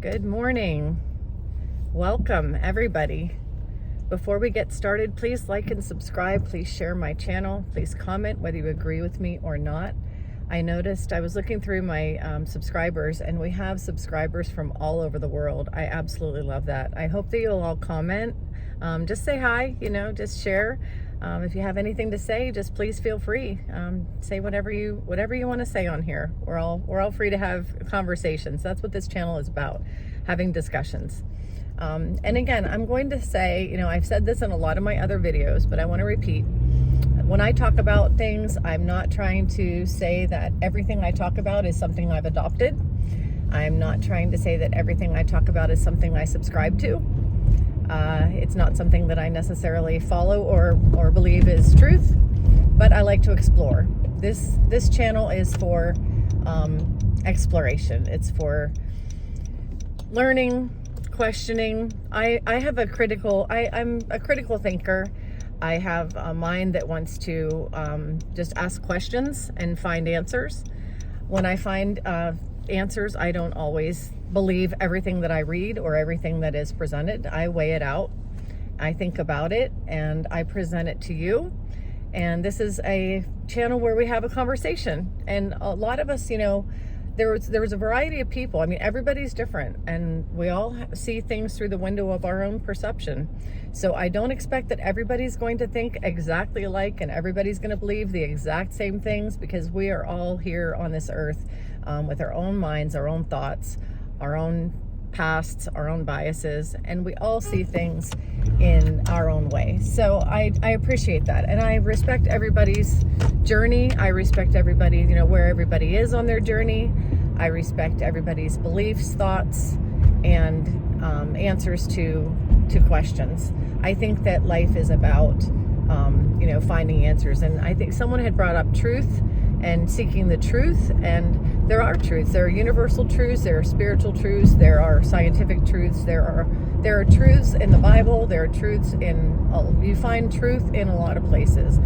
Good morning. Welcome, everybody. Before we get started, please like and subscribe. Please share my channel. Please comment whether you agree with me or not. I noticed I was looking through my subscribers, and we have subscribers from all over the world. I absolutely love that. I hope that you'll all comment. Just say hi, just share. If you have anything to say, just please feel free. Say whatever you want to say on here. We're all free to have conversations. That's what this channel is about, having discussions. And again, I'm going to say, I've said this in a lot of my other videos, but I want to repeat. When I talk about things, I'm not trying to say that everything I talk about is something I've adopted. I'm not trying to say that everything I talk about is something I subscribe to. It's not something that I necessarily follow or believe is truth, but I like to explore. This channel is for exploration. It's for learning, questioning. I'm a critical thinker. I have a mind that wants to just ask questions and find answers. When I find answers, I don't always believe everything that I read or everything that is presented. I weigh it out. I think about it and I present it to you. And this is a channel where we have a conversation. And a lot of us, there was a variety of people. I mean, everybody's different, and we all see things through the window of our own perception. So I don't expect that everybody's going to think exactly alike and everybody's going to believe the exact same things, because we are all here on this earth with our own minds, our own thoughts, our own pasts, our own biases, and we all see things in our own way. So I appreciate that, and I respect everybody's journey. I respect everybody, where everybody is on their journey. I respect everybody's beliefs, thoughts, and answers to questions. I think that life is about finding answers, and I think someone had brought up truth and seeking the truth, and there are truths. There are universal truths, there are spiritual truths, there are scientific truths, there are truths in the Bible, there are truths you find truth in a lot of places.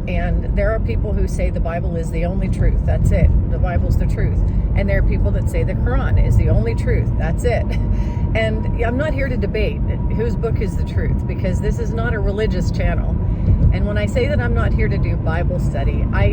And there are people who say the Bible is the only truth, that's it, the Bible's the truth. And there are people that say the Quran is the only truth, that's it. And I'm not here to debate whose book is the truth, because this is not a religious channel. And when I say that I'm not here to do Bible study, I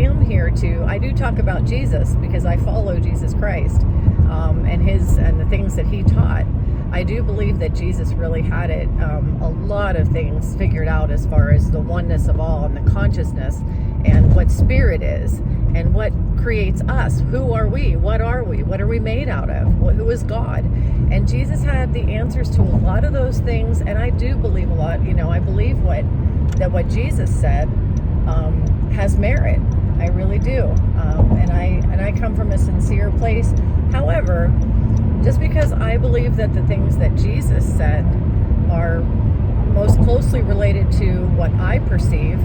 do talk about Jesus, because I follow Jesus Christ and the things that he taught. I do believe that Jesus really had a lot of things figured out as far as the oneness of all and the consciousness and what spirit is and what creates us. Who are we? What are we? What are we made out of? Who is God? And Jesus had the answers to a lot of those things, and I do believe a lot. I believe what Jesus said has merit. I really do, and I come from a sincere place. However, just because I believe that the things that Jesus said are most closely related to what I perceive,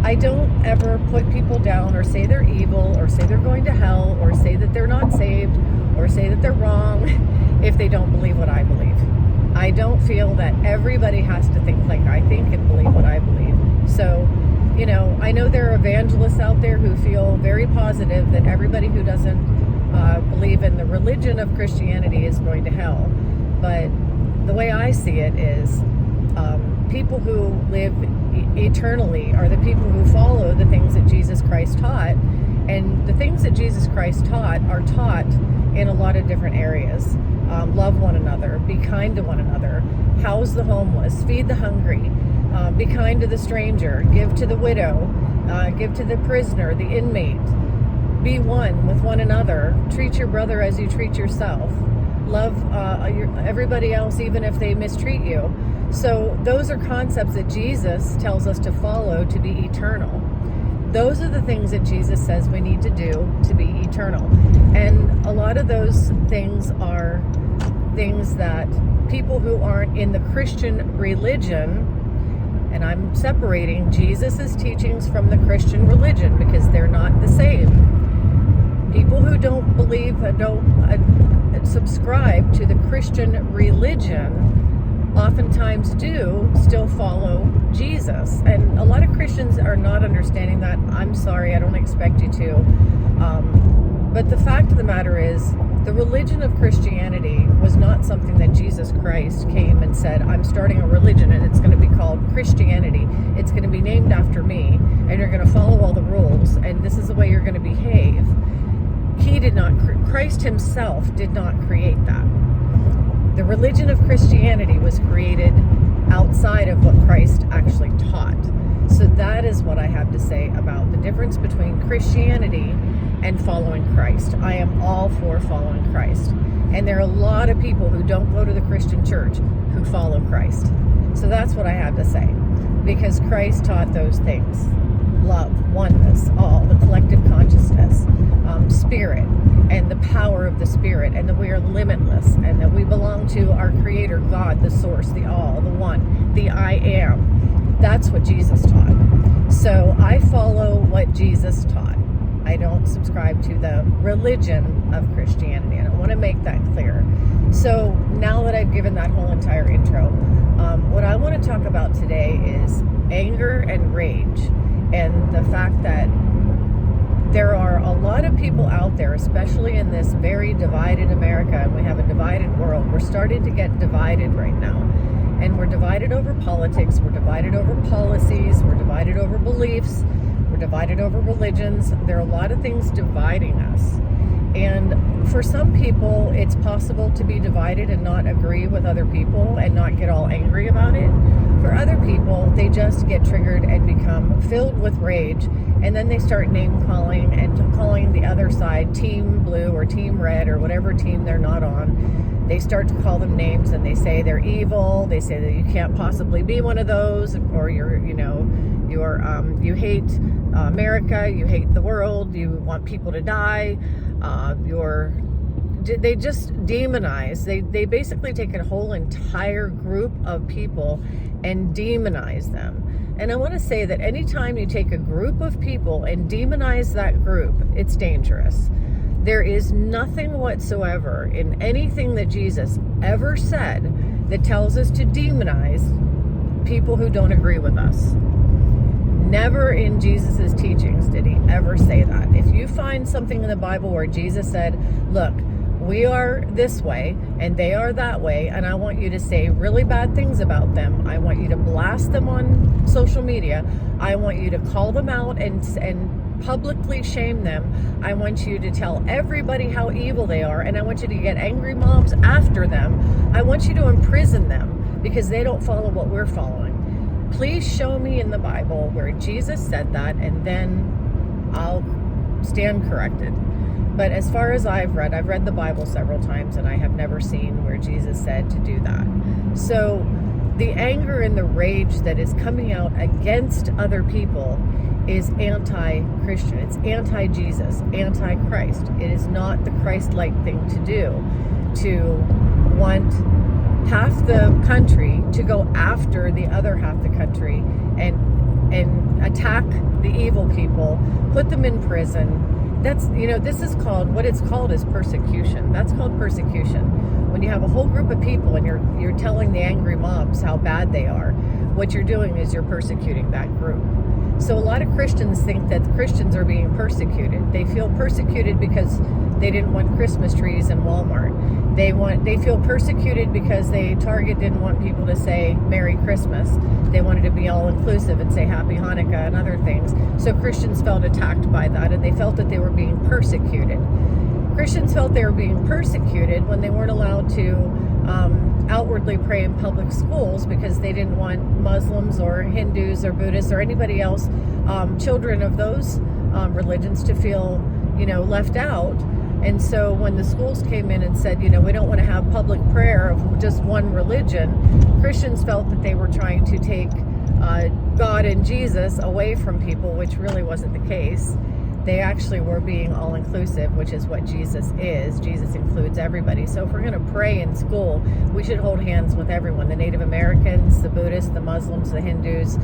I don't ever put people down or say they're evil or say they're going to hell or say that they're not saved or say that they're wrong if they don't believe what I believe. I don't feel that everybody has to think like I think and believe what I believe. So, I know there are evangelists out there who feel very positive that everybody who doesn't believe in the religion of Christianity is going to hell. But the way I see it is people who live eternally are the people who follow the things that Jesus Christ taught. And the things that Jesus Christ taught are taught in a lot of different areas. Love one another, be kind to one another, house the homeless, feed the hungry, be kind to the stranger, give to the widow, give to the prisoner, the inmate, be one with one another, treat your brother as you treat yourself, love everybody else even if they mistreat you. So those are concepts that Jesus tells us to follow to be eternal. Those are the things that Jesus says we need to do to be eternal. And a lot of those things are things that people who aren't in the Christian religion, and I'm separating Jesus' teachings from the Christian religion because they're not the same. People who don't believe, don't subscribe to the Christian religion oftentimes do still follow Jesus. And a lot of Christians are not understanding that. I'm sorry, I don't expect you to. But the fact of the matter is, The religion of Christianity was not something that Jesus Christ came and said, I'm starting a religion and it's going to be called Christianity. It's going to be named after me and you're going to follow all the rules and this is the way you're going to behave. Christ himself did not create that. The religion of Christianity was created outside of what Christ actually taught. So that is what I have to say about the difference between Christianity and following Christ. I am all for following Christ. And there are a lot of people who don't go to the Christian church who follow Christ. So that's what I have to say. Because Christ taught those things. Love, oneness, all, the collective consciousness, spirit, and the power of the spirit, and that we are limitless, and that we belong to our Creator, God, the source, the all, the one, the I am. That's what Jesus taught. So I follow what Jesus taught. I don't subscribe to the religion of Christianity. I want to make that clear. So now that I've given that whole entire intro, what I want to talk about today is anger and rage, and the fact that there are a lot of people out there, especially in this very divided America, and we have a divided world. We're starting to get divided right now. And we're divided over politics, we're divided over policies, we're divided over beliefs, we're divided over religions. There are a lot of things dividing us. And for some people, it's possible to be divided and not agree with other people and not get all angry about it. For other people, they just get triggered and become filled with rage, and then they start name calling and calling the other side Team Blue or Team Red or whatever team they're not on. They start to call them names and they say they're evil. They say that you can't possibly be one of those, or you hate America, you hate the world, you want people to die. They just demonize. They basically take a whole entire group of people and demonize them. And I want to say that anytime you take a group of people and demonize that group, it's dangerous. There is nothing whatsoever in anything that Jesus ever said that tells us to demonize people who don't agree with us. Never in Jesus's teachings did he ever say that. If you find something in the Bible where Jesus said, look, we are this way and they are that way, and I want you to say really bad things about them. I want you to blast them on social media. I want you to call them out and publicly shame them. I want you to tell everybody how evil they are, and I want you to get angry mobs after them. I want you to imprison them because they don't follow what we're following. Please show me in the Bible where Jesus said that, and then I'll stand corrected. But as far as I've read the Bible several times, and I have never seen where Jesus said to do that. So the anger and the rage that is coming out against other people is anti-Christian. It's anti-Jesus, anti-Christ. It is not the Christ-like thing to do, to want half the country to go after the other half the country and attack the evil people, put them in prison. That's, this is called, what it's called is persecution. That's called persecution. When you have a whole group of people and you're telling the angry mobs how bad they are, what you're doing is you're persecuting that group. So a lot of Christians think that Christians are being persecuted. They feel persecuted because they didn't want Christmas trees in Walmart. They feel persecuted because Target didn't want people to say Merry Christmas. They wanted to be all inclusive and say Happy Hanukkah and other things. So Christians felt attacked by that, and they felt that they were being persecuted. Christians felt they were being persecuted when they weren't allowed to outwardly pray in public schools because they didn't want Muslims or Hindus or Buddhists or anybody else, children of those religions, to feel, left out. And so when the schools came in and said, we don't want to have public prayer of just one religion, Christians felt that they were trying to take God and Jesus away from people, which really wasn't the case. They actually were being all-inclusive, which is what Jesus is. Jesus includes everybody. So if we're going to pray in school, we should hold hands with everyone, the Native Americans, the Buddhists, the Muslims, the Hindus,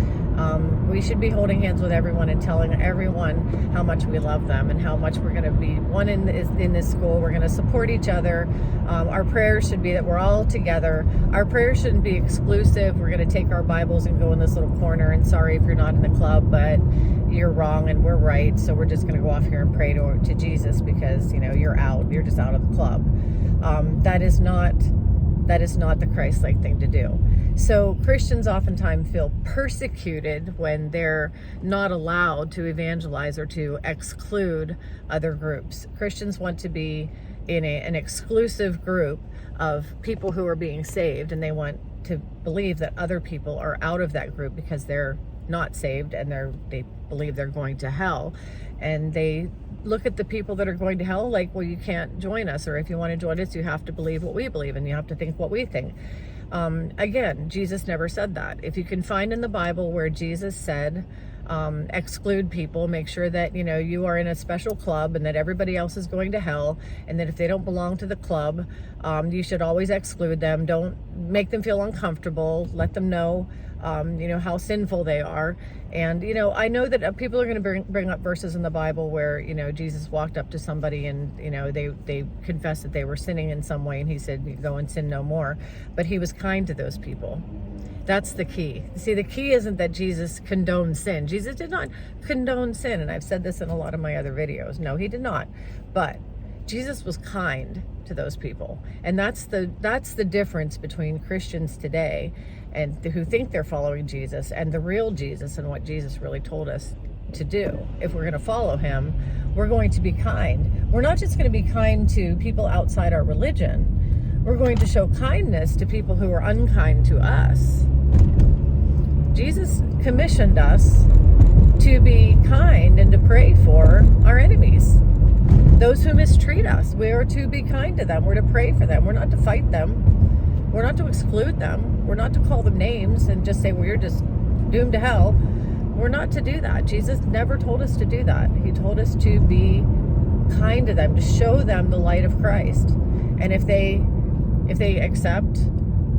We should be holding hands with everyone and telling everyone how much we love them and how much we're going to be one in this school. We're going to support each other. Our prayers should be that we're all together. Our prayers shouldn't be exclusive. We're going to take our Bibles and go in this little corner, and sorry if you're not in the club, but you're wrong and we're right, so we're just going to go off here and pray to Jesus because, you're out. You're just out of the club. That is not the Christ-like thing to do. So Christians oftentimes feel persecuted when they're not allowed to evangelize or to exclude other groups. Christians want to be in an exclusive group of people who are being saved, and they want to believe that other people are out of that group because they're not saved and they believe they're going to hell. And they look at the people that are going to hell like, well, you can't join us, or if you want to join us, you have to believe what we believe and you have to think what we think. Again, Jesus never said that. If you can find in the Bible where Jesus said, exclude people, make sure that, you are in a special club and that everybody else is going to hell, and that if they don't belong to the club, you should always exclude them. Don't make them feel uncomfortable. Let them know, how sinful they are. And, I know that people are going to bring up verses in the Bible where, Jesus walked up to somebody and, they confessed that they were sinning in some way. And he said, go and sin no more. But he was kind to those people. That's the key. See, the key isn't that Jesus condoned sin. Jesus did not condone sin. And I've said this in a lot of my other videos. No, he did not. But Jesus was kind to those people. And that's the difference between Christians today and who think they're following Jesus and the real Jesus and what Jesus really told us to do. If we're going to follow him, we're going to be kind. We're not just going to be kind to people outside our religion. We're going to show kindness to people who are unkind to us. Jesus commissioned us to be kind and to pray for our enemies. Those who mistreat us, we are to be kind to them. We're to pray for them. We're not to fight them. We're not to exclude them. We're not to call them names and just say, well, you're just doomed to hell. We're not to do that. Jesus never told us to do that. He told us to be kind to them, to show them the light of Christ. And if they accept,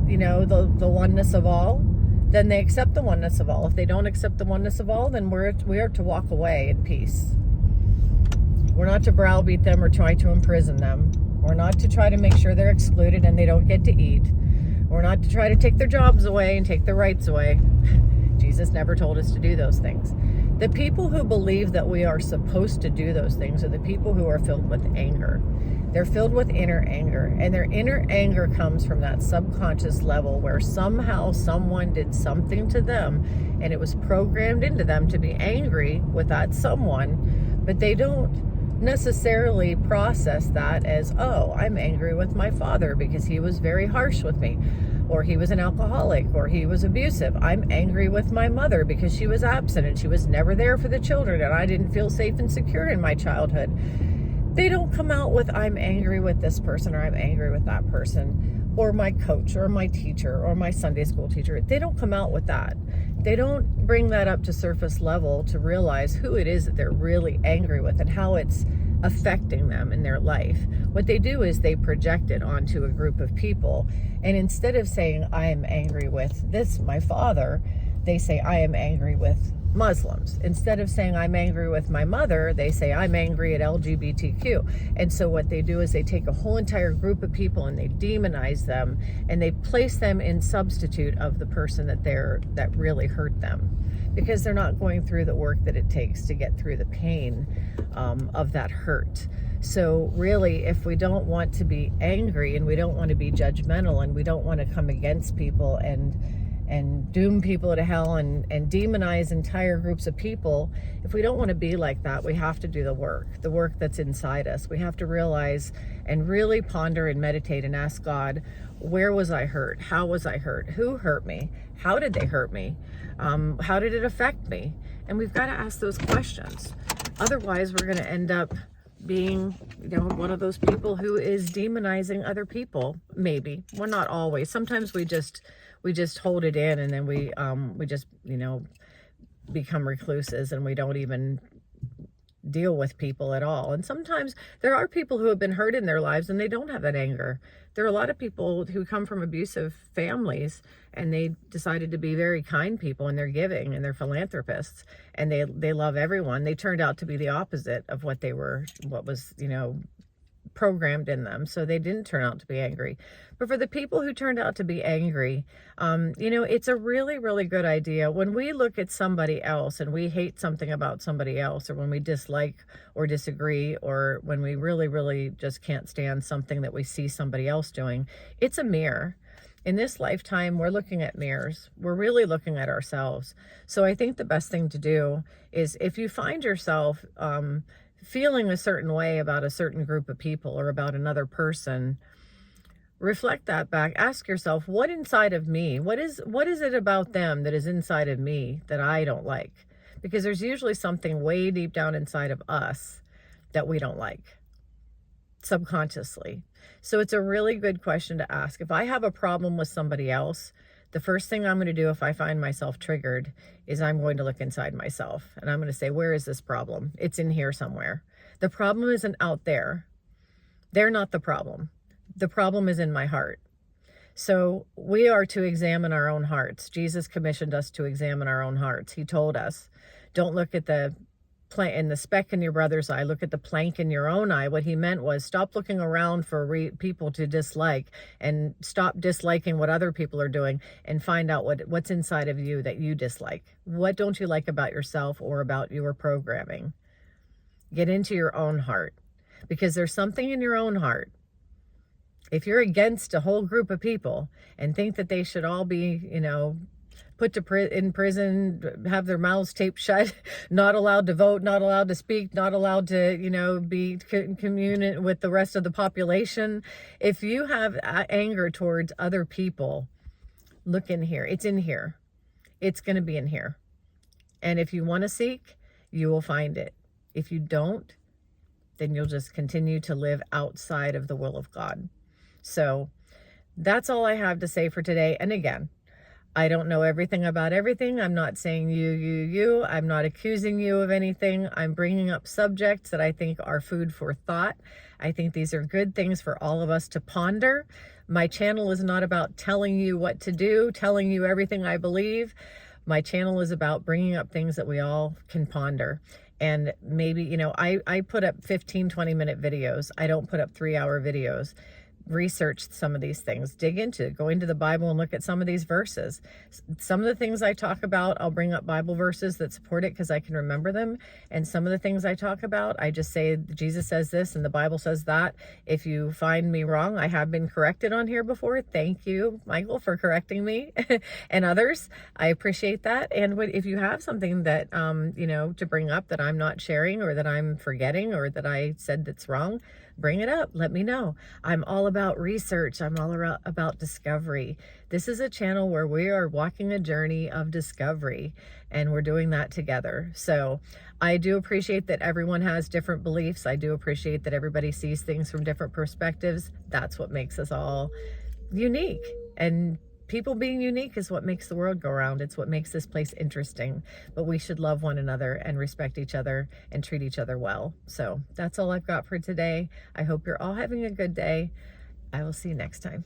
the oneness of all, then they accept the oneness of all. If they don't accept the oneness of all, then we are to walk away in peace. We're not to browbeat them or try to imprison them. We're not to try to make sure they're excluded and they don't get to eat. We're not to try to take their jobs away and take their rights away. Jesus never told us to do those things. The people who believe that we are supposed to do those things are the people who are filled with anger. They're filled with inner anger, and their inner anger comes from that subconscious level where somehow someone did something to them and it was programmed into them to be angry with that someone, but they don't necessarily process that as, oh, I'm angry with my father because he was very harsh with me, or he was an alcoholic, or he was abusive. I'm angry with my mother because she was absent and she was never there for the children and I didn't feel safe and secure in my childhood. They don't come out with, I'm angry with this person or I'm angry with that person, or my coach or my teacher or my Sunday school teacher. They don't come out with that. They don't bring that up to surface level to realize who it is that they're really angry with and how it's affecting them in their life. What they do is they project it onto a group of people. And instead of saying, I am angry with this, my father, they say, I am angry with Muslims. Instead of saying, I'm angry with my mother, they say, I'm angry at LGBTQ. And so what they do is they take a whole entire group of people and they demonize them and they place them in substitute of the person that really hurt them, because they're not going through the work that it takes to get through the pain of that hurt. So really, if we don't want to be angry and we don't want to be judgmental and we don't want to come against people and doom people to hell and demonize entire groups of people, if we don't want to be like that, we have to do the work that's inside us. We have to realize and really ponder and meditate and ask God, where was I hurt? How was I hurt? Who hurt me? How did they hurt me? How did it affect me? And we've got to ask those questions. Otherwise, we're going to end up being, one of those people who is demonizing other people. Maybe. Well, not always. Sometimes we just hold it in, and then we just become recluses, and we don't even deal with people at all. And sometimes there are people who have been hurt in their lives and they don't have that anger. There are a lot of people who come from abusive families and they decided to be very kind people, and they're giving and they're philanthropists and they love everyone. They turned out to be the opposite of what was, programmed in them. So they didn't turn out to be angry. But for the people who turned out to be angry, it's a really, really good idea when we look at somebody else and we hate something about somebody else, or when we dislike or disagree, or when we really, really just can't stand something that we see somebody else doing. It's a mirror. In this lifetime, we're looking at mirrors. We're really looking at ourselves. So I think the best thing to do is, if you find yourself feeling a certain way about a certain group of people or about another person, reflect that back. Ask yourself, what inside of me, what is it about them that is inside of me that I don't like? Because there's usually something way deep down inside of us that we don't like, subconsciously. So it's a really good question to ask. If I have a problem with somebody else, the first thing I'm going to do if I find myself triggered is I'm going to look inside myself, and I'm going to say, where is this problem? It's in here somewhere. The problem isn't out there. They're not the problem. The problem is in my heart. So we are to examine our own hearts. Jesus commissioned us to examine our own hearts. He told us, don't look at the speck in your brother's eye, look at the plank in your own eye. What he meant was, stop looking around for people to dislike, and stop disliking what other people are doing, and find out what's inside of you that you dislike. What don't you like about yourself or about your programming? Get into your own heart, because there's something in your own heart. If you're against a whole group of people and think that they should all be, put in prison, have their mouths taped shut, not allowed to vote, not allowed to speak, not allowed to, be commune with the rest of the population. If you have anger towards other people, look in here. It's in here. It's going to be in here. And if you want to seek, you will find it. If you don't, then you'll just continue to live outside of the will of God. So that's all I have to say for today. And again, I don't know everything about everything. I'm not saying you. I'm not accusing you of anything. I'm bringing up subjects that I think are food for thought. I think these are good things for all of us to ponder. My channel is not about telling you what to do, telling you everything I believe. My channel is about bringing up things that we all can ponder. And maybe, I put up 15, 20-minute videos. I don't put up 3-hour videos. Research some of these things, dig into it, go into the Bible and look at some of these verses. Some of the things I talk about, I'll bring up Bible verses that support it because I can remember them. And some of the things I talk about, I just say, Jesus says this and the Bible says that. If you find me wrong, I have been corrected on here before. Thank you, Michael, for correcting me and others. I appreciate that. And if you have something that, to bring up that I'm not sharing, or that I'm forgetting, or that I said that's wrong, bring it up. Let me know. I'm all about research. I'm all about discovery. This is a channel where we are walking a journey of discovery, and we're doing that together. So I do appreciate that everyone has different beliefs. I do appreciate that everybody sees things from different perspectives. That's what makes us all unique. And people being unique is what makes the world go round. It's what makes this place interesting. But we should love one another and respect each other and treat each other well. So that's all I've got for today. I hope you're all having a good day. I will see you next time.